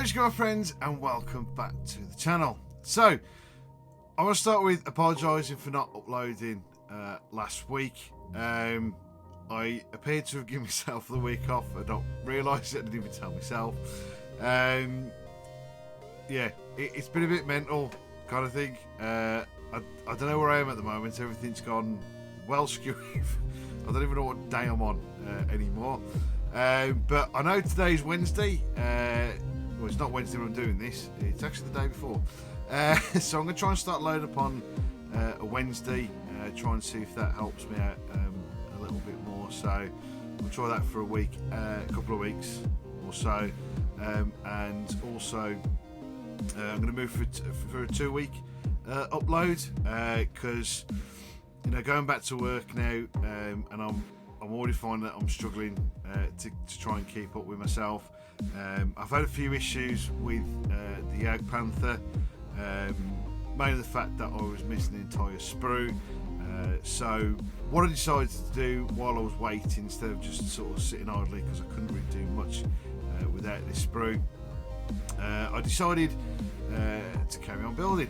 How's it going, friends, and welcome back to the channel. So I want to start with apologising for not uploading last week. I appeared to have given myself the week off. I don't realise it, I didn't even tell myself. Yeah, it's been a bit mental kind of thing. I don't know where I am at the moment. Everything's gone well skewed. I don't even know what day I'm on anymore. But I know today's Wednesday. Well, it's not Wednesday when I'm doing this. It's actually the day before. So I'm going to try and start loading up on a Wednesday. Try and see if that helps me out a little bit more. So I'll try that for a couple of weeks or so. And also I'm going to move for a 2-week upload because going back to work now, and I'm already finding that I'm struggling to try and keep up with myself. I've had a few issues with the Yag Panther, mainly the fact that I was missing the entire sprue. So what I decided to do while I was waiting, instead of just sort of sitting idly because I couldn't really do much without this sprue, I decided to carry on building.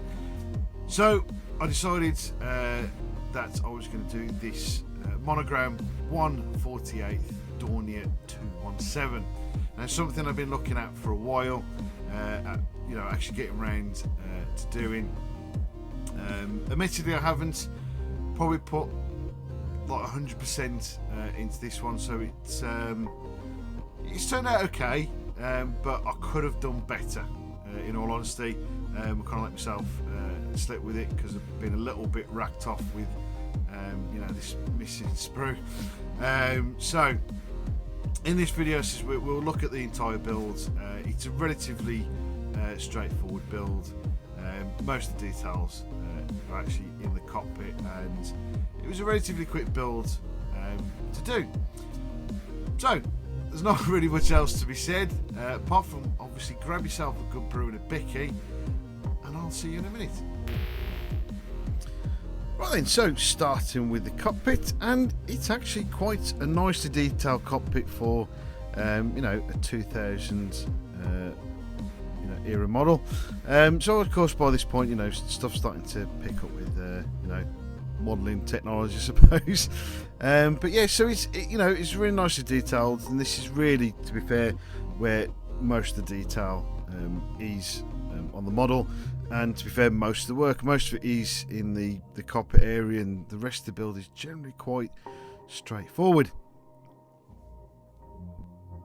So I decided that I was going to do this Monogram 1/48 Dornier 217. Now, something I've been looking at for a while, actually getting around to doing. Admittedly, I haven't probably put like 100% into this one, so it's turned out okay, but I could have done better. In all honesty, I kind of let myself slip with it because I've been a little bit racked off with this missing sprue. So in this video, we'll look at the entire build. It's a relatively straightforward build. Most of the details are actually in the cockpit, and it was a relatively quick build to do. So there's not really much else to be said, apart from obviously grab yourself a good brew and a bicky, and I'll see you in a minute. Right then, so starting with the cockpit, and it's actually quite a nicely detailed cockpit for a 2000 era model. So of course by this point, stuff's starting to pick up with modelling technology, I suppose. But yeah, so it's really nicely detailed, and this is really, to be fair, where most of the detail is on the model. And to be fair, most of it is in the cockpit area, and the rest of the build is generally quite straightforward.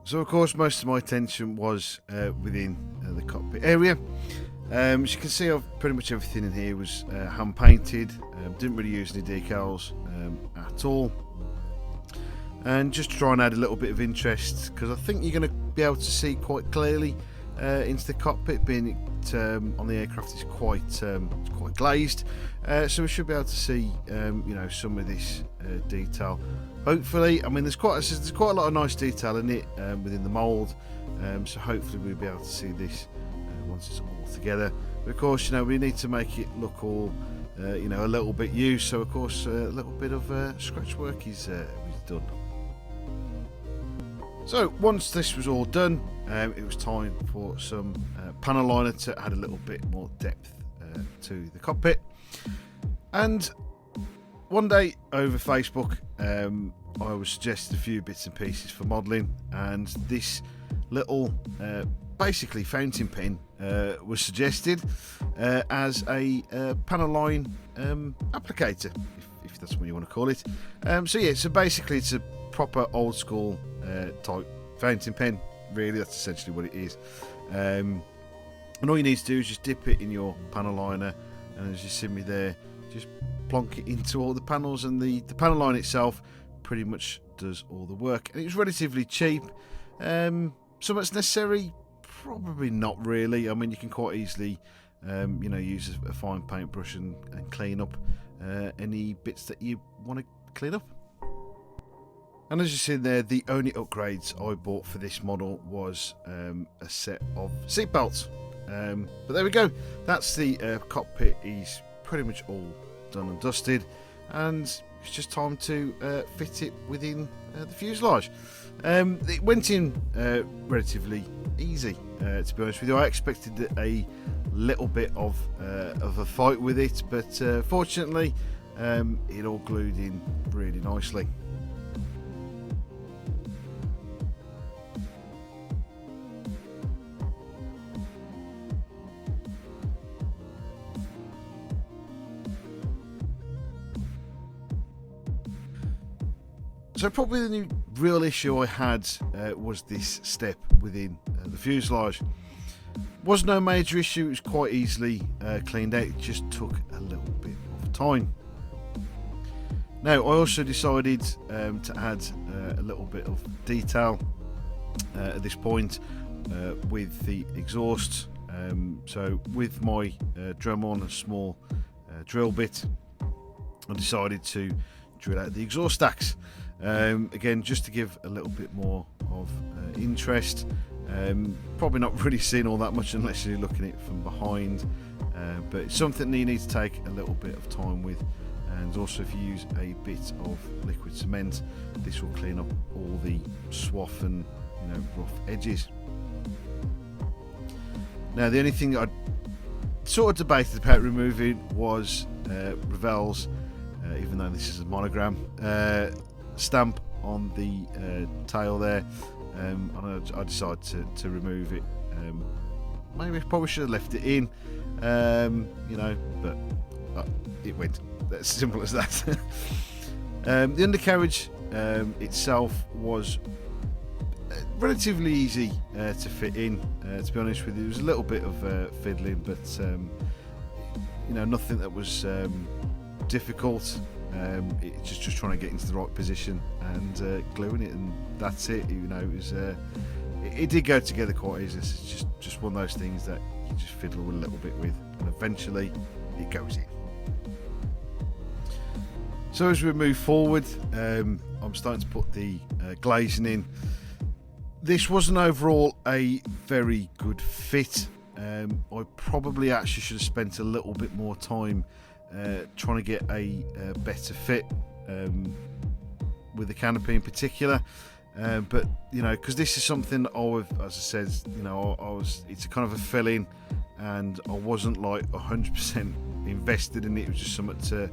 So of course most of my attention was within the cockpit area. As you can see, pretty much everything in here was hand painted. Didn't really use any decals at all. And just to try and add a little bit of interest, because I think you're going to be able to see quite clearly into the cockpit, being it on the aircraft is quite glazed, so we should be able to see some of this detail. Hopefully, I mean there's quite a lot of nice detail in it within the mould, so hopefully we'll be able to see this once it's all together. But of course, we need to make it look all a little bit used, so of course a little bit of scratch work is done. So once this was all done, it was time for some panel liner to add a little bit more depth to the cockpit. And one day over Facebook, I was suggested a few bits and pieces for modelling, and this little basically fountain pen was suggested as a panel line applicator, if that's what you want to call it. So basically it's a proper old school type fountain pen, really. That's essentially what it is. And all you need to do is just dip it in your panel liner, and as you see me there, just plonk it into all the panels, and the panel line itself pretty much does all the work. And it's relatively cheap. So much necessary? Probably not really. I mean, you can quite easily use a fine paintbrush and clean up any bits that you want to clean up. And as you see there, the only upgrades I bought for this model was a set of seat belts. But there we go. That's the cockpit. Is pretty much all done and dusted, and was just time to fit it within the fuselage. It went in relatively easy, to be honest with you. I expected a little bit of a fight with it, but fortunately it all glued in really nicely. So probably the new real issue I had was this step within the fuselage. Was no major issue, it was quite easily cleaned out, it just took a little bit of time. Now I also decided to add a little bit of detail at this point with the exhaust. So with my drum on a small drill bit, I decided to drill out the exhaust stacks. Again, just to give a little bit more of interest. Probably not really seeing all that much unless you're looking at it from behind, but it's something that you need to take a little bit of time with. And also, if you use a bit of liquid cement, this will clean up all the swath and rough edges. Now, the only thing I sort of debated about removing was Revell's, even though this is a monogram, stamp on the tail there, and I decided to remove it. Maybe I probably should have left it in, but it went. That's simple as that. The undercarriage itself was relatively easy to fit in, to be honest with you. There was a little bit of fiddling, but nothing that was difficult. It's just trying to get into the right position and gluing it, and that's it. It was it did go together quite easily. It's just one of those things that you just fiddle a little bit with, and eventually it goes in. So as we move forward, I'm starting to put the glazing in. This wasn't overall a very good fit. I probably actually should have spent a little bit more time trying to get a better fit with the canopy in particular, but because this is something as I said, it's a kind of a fill-in, and I wasn't like 100% invested in it. It was just something to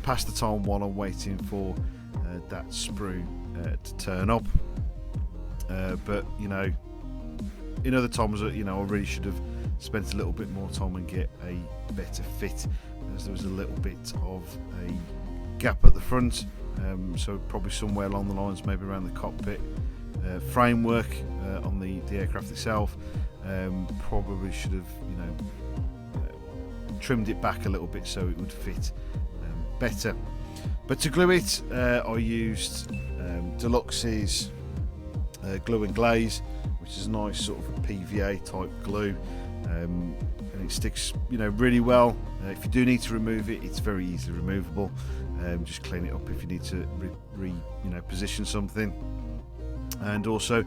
pass the time while I'm waiting for that sprue to turn up. But in other times, I really should have spent a little bit more time and get a better fit, as there was a little bit of a gap at the front, so probably somewhere along the lines, maybe around the cockpit framework on the aircraft itself. Probably should have trimmed it back a little bit so it would fit better. But to glue it, I used Deluxe's glue and glaze, which is a nice sort of a PVA type glue, and it sticks really well. If you do need to remove it, it's very easily removable. Just clean it up if you need to position something, and also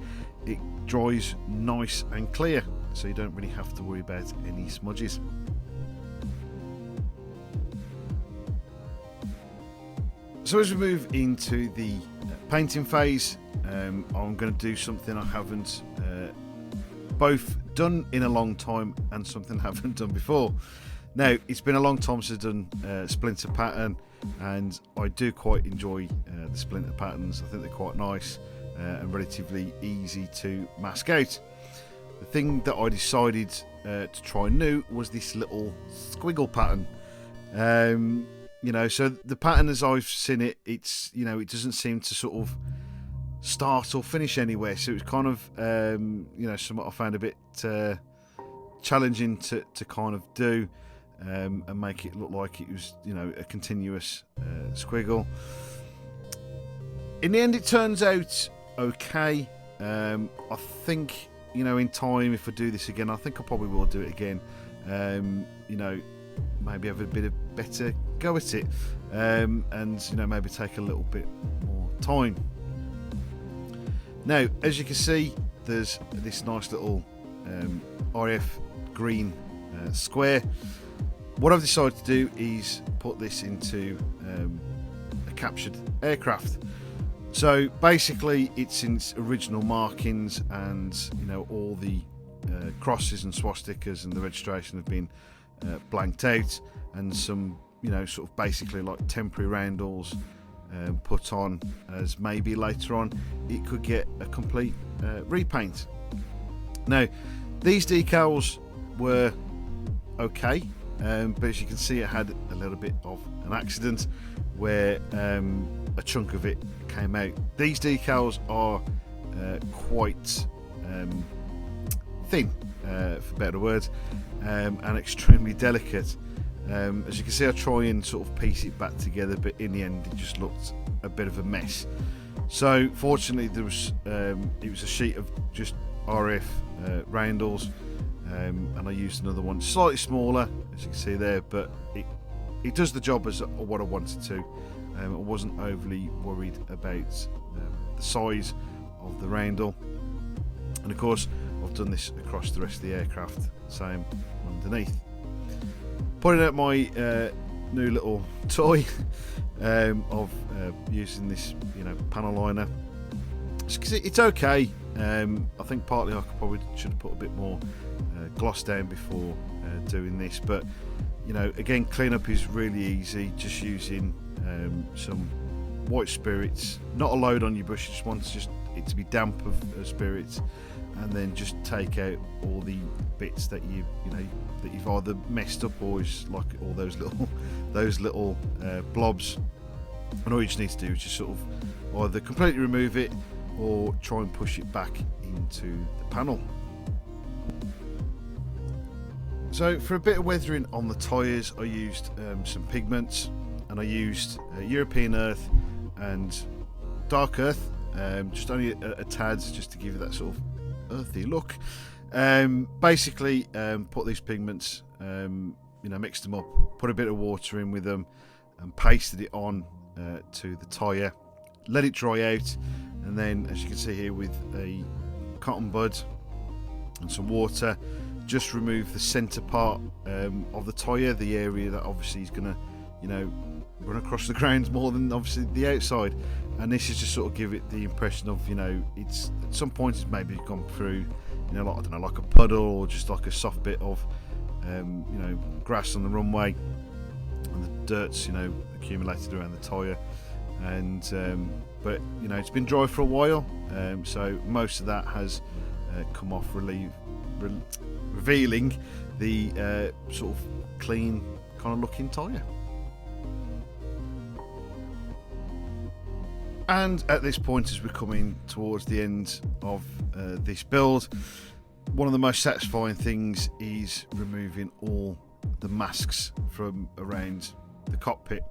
it dries nice and clear, so you don't really have to worry about any smudges. So as we move into the painting phase, I'm going to do something I haven't both done in a long time and something I haven't done before. Now, it's been a long time since I've done Splinter Pattern, and I do quite enjoy the Splinter Patterns. I think they're quite nice and relatively easy to mask out. The thing that I decided to try new was this little squiggle pattern. So the pattern as I've seen it, it's it doesn't seem to sort of start or finish anywhere. So it's kind of something I found a bit challenging to kind of do, and make it look like it was a continuous squiggle. In the end, it turns out okay. I think in time, if I do this again, I think I probably will do it again. Maybe have a bit of better go at it, and maybe take a little bit more time. Now, as you can see, there's this nice little RF green square. What I've decided to do is put this into a captured aircraft. So basically it's in its original markings, and you know, all the crosses and swastikas and the registration have been blanked out, and some, you know, sort of basically like temporary roundels put on, as maybe later on it could get a complete repaint. Now these decals were okay, but as you can see, it had a little bit of an accident where a chunk of it came out. These decals are quite thin, for better words, and extremely delicate. As you can see, I try and sort of piece it back together, but in the end it just looked a bit of a mess. So fortunately there was it was a sheet of just RF roundels, and I used another one slightly smaller, as you can see there, but it does the job as what I wanted to. I wasn't overly worried about the size of the roundel, and of course I've done this across the rest of the aircraft, same underneath. Pointing out my new little toy of using this, you know, panel liner. It's okay. I think partly I probably should have put a bit more gloss down before doing this, but you know, again, cleanup is really easy, just using some white spirits, not a load on your brush, you just want it to be damp of spirits, and then just take out all the bits that you know that you've either messed up, or is like all those little blobs, and all you just need to do is just sort of either completely remove it or try and push it back into the panel. So for a bit of weathering on the tyres, I used some pigments, and I used European Earth and Dark Earth, just only a tad, just to give it that sort of earthy look. Basically put these pigments, you know, mixed them up, put a bit of water in with them, and pasted it on to the tyre, let it dry out, and then, as you can see here, with a cotton bud and some water, just remove the centre part of the tyre, the area that obviously is going to, you know, run across the ground more than obviously the outside. And this is just sort of give it the impression of, you know, it's at some point it's maybe gone through, you know, like, I don't know, like a puddle, or just like a soft bit of you know, grass on the runway, and the dirt's, you know, accumulated around the tyre. And but you know, it's been dry for a while, so most of that has come off, revealing the sort of clean kind of looking tyre. And at this point, as we're coming towards the end of this build, one of the most satisfying things is removing all the masks from around the cockpit,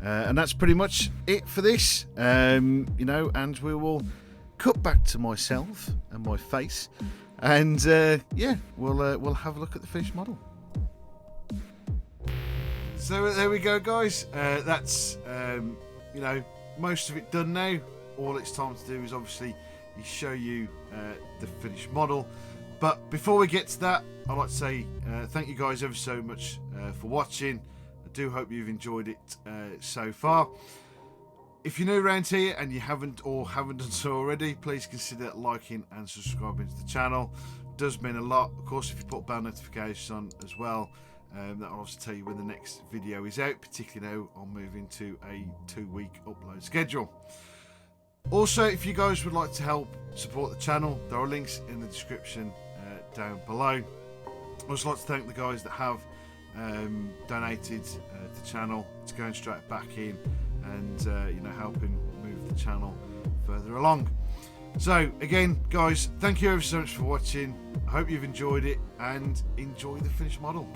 and that's pretty much it for this. You know, and we will cut back to myself and my face, and yeah, we'll have a look at the finished model. So there we go, guys. That's you know, most of it done now. All it's time to do is obviously show you the finished model. But before we get to that, I'd like to say thank you guys ever so much for watching. I do hope you've enjoyed it so far. If you're new around here and you haven't done so already, please consider liking and subscribing to the channel. It does mean a lot. Of course, if you put bell notifications on as well, that'll also tell you when the next video is out, particularly now I'm moving to a 2-week upload schedule. Also, if you guys would like to help support the channel, there are links in the description down below. I'd also like to thank the guys that have donated to the channel. It's going straight back in, and you know, helping move the channel further along. So again, guys, thank you ever so much for watching. I hope you've enjoyed it, and enjoy the finished model.